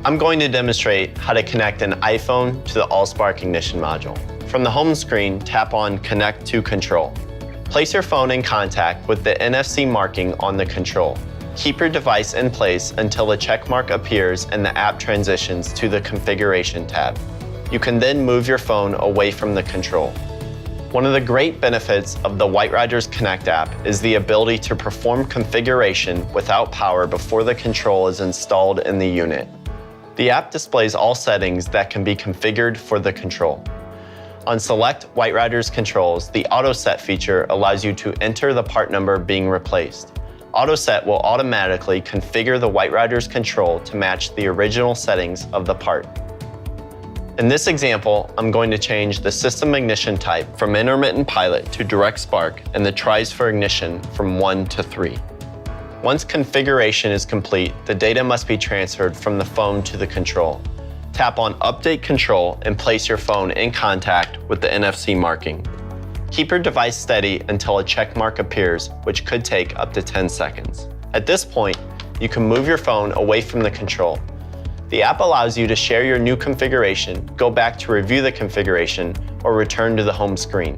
I'm going to demonstrate how to connect an iPhone to the AllSpark ignition module. From the home screen, tap on Connect to Control. Place your phone in contact with the NFC marking on the control. Keep your device in place until a check mark appears and the app transitions to the Configuration tab. You can then move your phone away from the control. One of the great benefits of the White-Rodgers Connect app is the ability to perform configuration without power before the control is installed in the unit. The app displays all settings that can be configured for the control. On select White-Rodgers controls, the Auto Set feature allows you to enter the part number being replaced. Auto Set will automatically configure the White-Rodgers control to match the original settings of the part. In this example, I'm going to change the system ignition type from intermittent pilot to direct spark and the tries for ignition from 1 to 3. Once configuration is complete, the data must be transferred from the phone to the control. Tap on Update Control and place your phone in contact with the NFC marking. Keep your device steady until a check mark appears, which could take up to 10 seconds. At this point, you can move your phone away from the control. The app allows you to share your new configuration, go back to review the configuration, or return to the home screen.